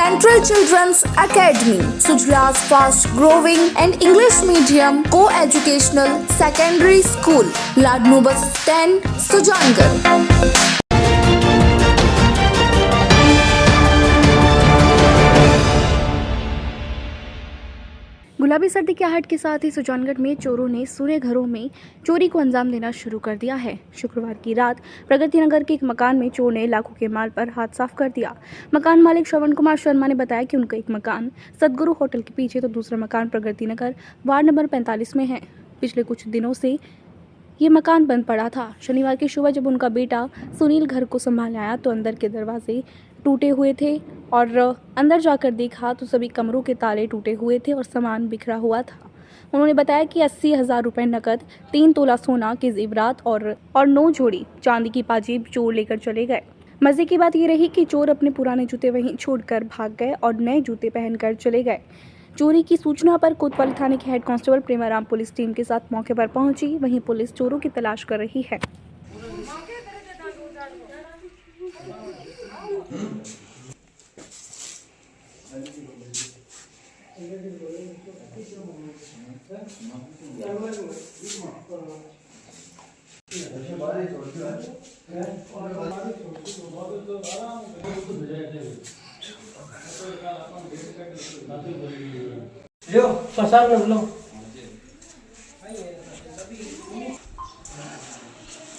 Central Children's Academy, Sujla's fast growing and English medium co-educational secondary school, Ladnu Bus Stand, Sujangarh. गुलाबी सर्दी की आहट के साथ ही सुजानगढ़ में चोरों ने सूर्य घरों में चोरी को अंजाम देना शुरू कर दिया है। शुक्रवार की रात प्रगति नगर के एक मकान में चोर ने लाखों के माल पर हाथ साफ कर दिया। मकान मालिक श्रवण कुमार शर्मा ने बताया कि उनका एक मकान सदगुरु होटल के पीछे तो दूसरा मकान प्रगति नगर वार्ड नंबर 45 में है। पिछले कुछ दिनों से ये मकान बंद पड़ा था। शनिवार की सुबह जब उनका बेटा सुनील घर को संभालने आया तो अंदर के दरवाजे टूटे हुए थे और अंदर जाकर देखा तो सभी कमरों के ताले टूटे हुए थे और सामान बिखरा हुआ था। उन्होंने बताया कि 80,000 रुपये नकद, 3 तोला सोना के जेवरात और 9 जोड़ी चांदी की पाजेब चोर लेकर चले गए। मजे की बात ये रही कि चोर अपने पुराने जूते वहीं छोड़कर भाग गए और नए जूते पहनकर चले गए। चोरी की सूचना पर कोतवाली थाने के head constable Premaram police team के साथ मौके पर पहुंची। वहीं पुलिस चोरों की तलाश कर रही है। लो पसार लो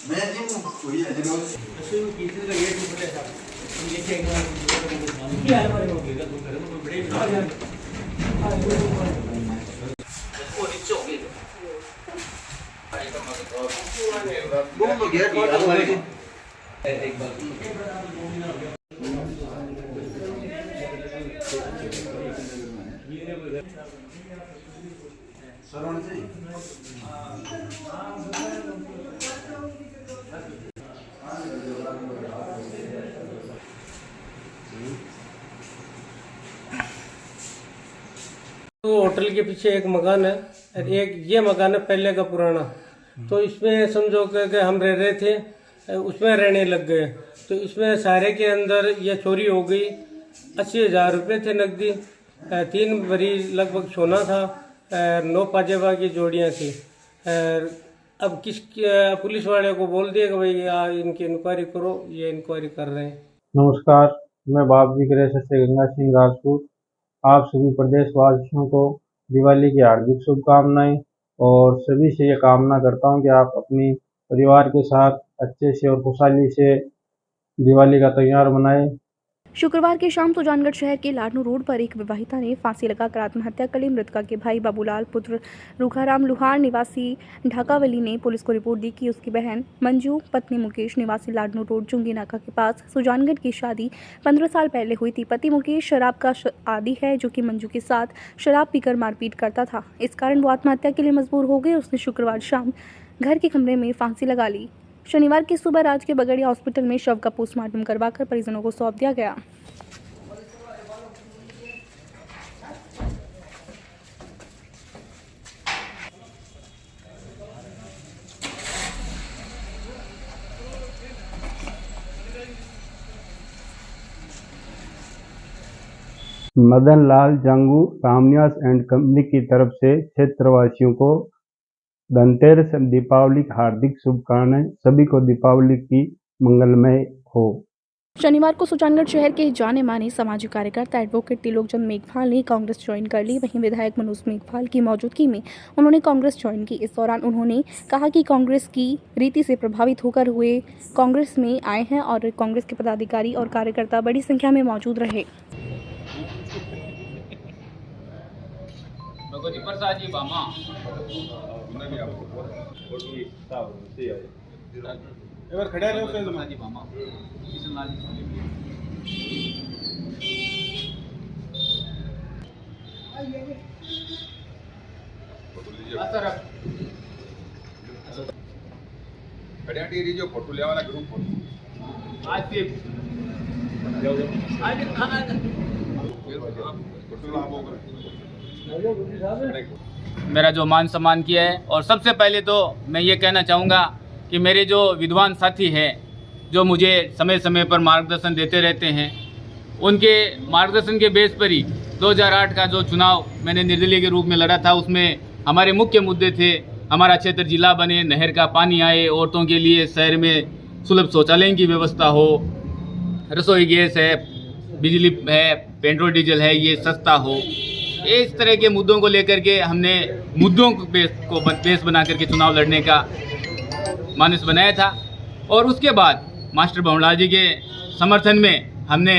मैं जी कोई है जो ऐसे वो किसी का ये टूटे था ये चेक कर क्या है हमारे को बेगा तुम करे तो बड़े ना यार वो नीचे हो गए वो तो गेट एक बार सरवण जी तो होटल के पीछे एक मकान है और एक ये मकान है पहले का पुराना। तो इसमें समझो कि हम रह रहे थे, उसमें रहने लग गए। तो इसमें सारे के अंदर ये चोरी हो गई। 80,000 रुपये थे नकदी, 3 भरी लगभग सोना था, 9 पाजेबा की जोड़ियाँ थी। अब पुलिस वाले को बोल दिया कि भाई इनकी इंक्वायरी करो, ये इंक्वायरी कर रहे हैं। नमस्कार, मैं बाबजी ग्रेसर से गंगा सिंह राजपूत। आप सभी प्रदेशवासियों को दिवाली की हार्दिक शुभकामनाएं और सभी से ये कामना करता हूं कि आप अपनी परिवार के साथ अच्छे से और खुशहाली से दिवाली का त्यौहार मनाएं। शुक्रवार की शाम सुजानगढ़ शहर के लाडनू रोड पर एक विवाहिता ने फांसी लगाकर आत्महत्या कर ली। मृतका के भाई बाबूलाल पुत्र रूखाराम लुहार निवासी ढाकावली ने पुलिस को रिपोर्ट दी कि उसकी बहन मंजू पत्नी मुकेश निवासी लाडनू रोड चुंगी नाका के पास सुजानगढ़ की शादी 15 साल पहले हुई थी। पति मुकेश शराब का आदी है जो कि मंजू के साथ शराब पीकर मारपीट करता था। इस कारण वो आत्महत्या के लिए मजबूर हो गए। उसने शुक्रवार शाम घर के कमरे में फांसी लगा ली। शनिवार की सुबह राज्य के बगड़िया हॉस्पिटल में शव का पोस्टमार्टम करवाकर परिजनों को सौंप दिया गया। मदन लाल जांगू रामनिवास एंड कंपनी की तरफ से क्षेत्रवासियों को धनतेरस दीपावली की हार्दिक शुभकामनाएं। सभी को दीपावली की मंगलमय हो। शनिवार को सुजानगढ़ शहर के जाने माने सामाजिक कार्यकर्ता एडवोकेट त्रिलोकचंद मेघवाल ने कांग्रेस ज्वाइन कर ली। वहीं विधायक मनोज मेघवाल की मौजूदगी में उन्होंने कांग्रेस ज्वाइन की। इस दौरान उन्होंने कहा कि कांग्रेस की रीति से प्रभावित होकर हुए कांग्रेस में आए हैं और कांग्रेस के पदाधिकारी और कार्यकर्ता बड़ी संख्या में मौजूद रहे। खड़े रहो फिर खड़िया जो फोटो ले वाला ग्रुप आज के मेरा जो मान सम्मान किया है। और सबसे पहले तो मैं ये कहना चाहूँगा कि मेरे जो विद्वान साथी हैं जो मुझे समय समय पर मार्गदर्शन देते रहते हैं, उनके मार्गदर्शन के बेस पर ही 2008 का जो चुनाव मैंने निर्दलीय के रूप में लड़ा था, उसमें हमारे मुख्य मुद्दे थे हमारा क्षेत्र जिला बने, नहर का पानी आए, औरतों के लिए शहर में सुलभ शौचालय की व्यवस्था हो, रसोई गैस है, बिजली है, पेट्रोल डीजल है, ये सस्ता हो। इस तरह के मुद्दों को लेकर के हमने मुद्दों को बेस बना करके चुनाव लड़ने का मानस बनाया था। और उसके बाद मास्टर भंवरलाल जी के समर्थन में हमने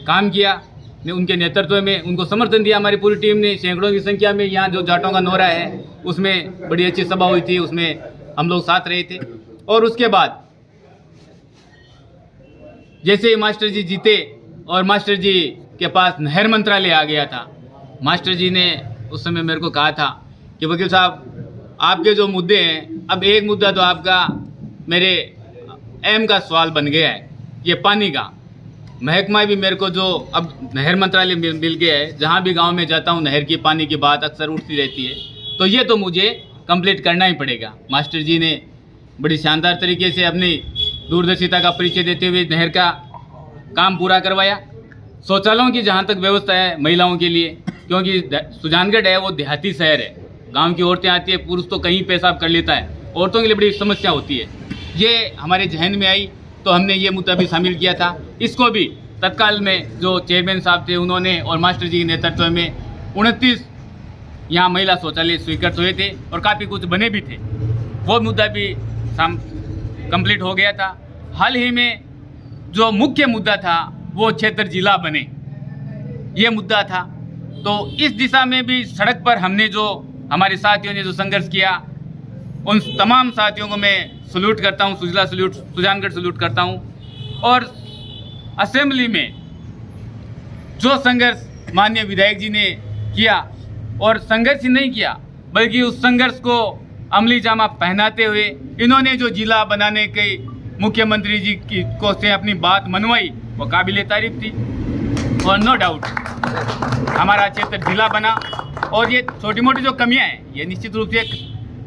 काम किया, उनके नेतृत्व में उनको समर्थन दिया हमारी पूरी टीम ने। सैकड़ों की संख्या में यहाँ जो जाटों का नौरा है उसमें बड़ी अच्छी सभा हुई थी, उसमें हम लोग साथ रहे थे। और उसके बाद जैसे ही मास्टर जी जीते और मास्टर जी के पास नहर मंत्रालय आ गया था, मास्टर जी ने उस समय मेरे को कहा था कि वकील साहब आपके जो मुद्दे हैं, अब एक मुद्दा तो आपका मेरे अहम का सवाल बन गया है, ये पानी का। महकमा भी मेरे को जो अब नहर मंत्रालय मिल गया है, जहाँ भी गांव में जाता हूँ नहर की पानी की बात अक्सर उठती रहती है, तो ये तो मुझे कंप्लीट करना ही पड़ेगा। मास्टर जी ने बड़ी शानदार तरीके से अपनी दूरदर्शिता का परिचय देते हुए नहर का काम पूरा करवाया। शौचालयों की जहाँ तक व्यवस्था है महिलाओं के लिए, क्योंकि सुजानगढ़ है वो देहाती शहर है, गांव की औरतें आती है, पुरुष तो कहीं पेशाब कर लेता है, औरतों के लिए बड़ी समस्या होती है। ये हमारे जहन में आई तो हमने ये मुद्दा भी शामिल किया था। इसको भी तत्काल में जो चेयरमैन साहब थे उन्होंने और मास्टर जी के नेतृत्व में 29 यहाँ महिला शौचालय स्वीकृत हुए थे और काफ़ी कुछ बने भी थे, वो मुद्दा भी कंप्लीट हो गया था। हाल ही में जो मुख्य मुद्दा था वो क्षेत्र जिला बने, ये मुद्दा था। तो इस दिशा में भी सड़क पर हमने जो हमारे साथियों ने जो संघर्ष किया, उन तमाम साथियों को मैं सल्यूट करता हूँ, सुजानगढ़ सल्यूट करता हूँ। और असेंबली में जो संघर्ष माननीय विधायक जी ने किया, और संघर्ष ही नहीं किया बल्कि उस संघर्ष को अमली जामा पहनाते हुए इन्होंने जो जिला बनाने के मुख्यमंत्री जी की को से अपनी बात मनवाई, वो काबिले तारीफ थी। और नो डाउट हमारा क्षेत्र जिला बना। और ये छोटी मोटी जो कमियां हैं ये निश्चित रूप से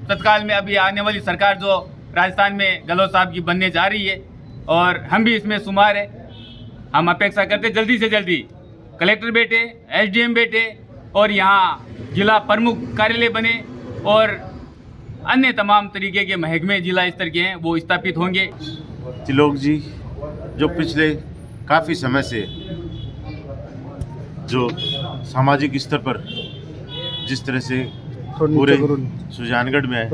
तत्काल में अभी आने वाली सरकार जो राजस्थान में गहलोत साहब की बनने जा रही है, और हम भी इसमें शुमार है। हम अपेक्षा करते जल्दी से जल्दी कलेक्टर बैठे, एसडीएम बैठे और यहाँ जिला प्रमुख कार्यालय बने, और अन्य तमाम तरीके के महकमे जिला स्तर के हैं वो स्थापित होंगे। त्रिलोक जी जो पिछले काफ़ी समय से जो सामाजिक स्तर पर जिस तरह से पूरे सुजानगढ़ में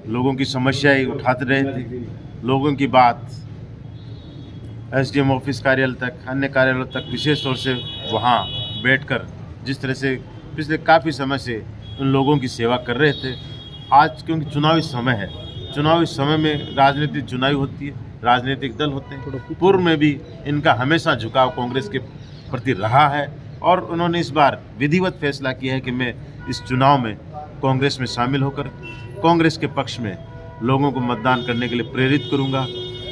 लोगों की समस्याएं उठाते रहे थे, लोगों की बात एसडीएम ऑफिस कार्यालय तक, अन्य कार्यालयों तक विशेष तौर से वहाँ बैठकर जिस तरह से पिछले काफ़ी समय से उन लोगों की सेवा कर रहे थे। आज क्योंकि चुनावी समय है, चुनावी समय में राजनीतिक चुनावी होती है, राजनीतिक दल होते हैं। पूर्व में भी इनका हमेशा झुकाव कांग्रेस के प्रति रहा है, और उन्होंने इस बार विधिवत फैसला किया है कि मैं इस चुनाव में कांग्रेस में शामिल होकर कांग्रेस के पक्ष में लोगों को मतदान करने के लिए प्रेरित करूंगा।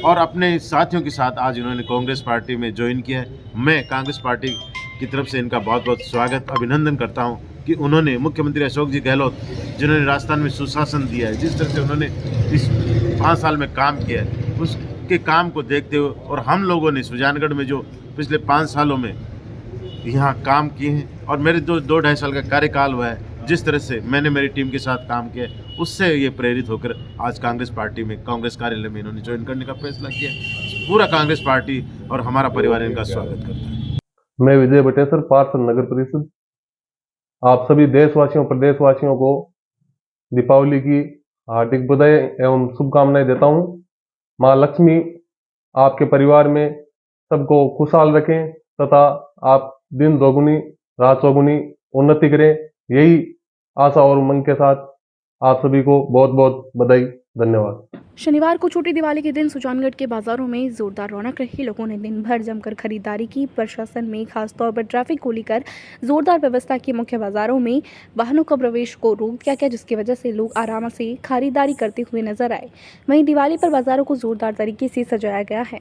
और अपने साथियों के साथ आज इन्होंने कांग्रेस पार्टी में ज्वाइन किया है। मैं कांग्रेस पार्टी की तरफ से इनका बहुत बहुत स्वागत अभिनंदन करता हूं कि उन्होंने मुख्यमंत्री अशोक जी गहलोत जिन्होंने राजस्थान में सुशासन दिया है, जिस तरह से उन्होंने इस 5 साल में काम किया है, उसके काम को देखते हुए और हम लोगों ने सुजानगढ़ में जो पिछले 5 सालों में यहाँ काम किए हैं और मेरे 2-2.5 साल का कार्यकाल हुआ है, जिस तरह से मैंने मेरी टीम के साथ काम किया उससे ये प्रेरित होकर आज कांग्रेस पार्टी में, कांग्रेस कार्यालय में इन्होंने ज्वाइन करने का फैसला किया। पूरा कांग्रेस पार्टी और हमारा परिवार इनका स्वागत करता है। मैं विजय बटेसर, पार्षद नगर परिषद, आप सभी देशवासियों प्रदेशवासियों को दीपावली की हार्दिक बधाई एवं शुभकामनाएं देता हूं। माँ लक्ष्मी आपके परिवार में सबको खुशहाल रखें तथा आप दिन दोगुनी रात चौगुनी उन्नति करें, यही आशा और उमंग के साथ आप सभी को बहुत बहुत बधाई, धन्यवाद। शनिवार को छोटी दिवाली के दिन सुजानगढ़ के बाजारों में जोरदार रौनक रही। लोगों ने दिन भर जमकर खरीदारी की। प्रशासन में खासतौर पर ट्रैफिक को लेकर जोरदार व्यवस्था की। मुख्य बाजारों में वाहनों का प्रवेश को रोक दिया गया, जिसकी वजह से लोग आराम से खरीदारी करते हुए नजर आए। वहीं दिवाली पर बाजारों को जोरदार तरीके से सजाया गया है।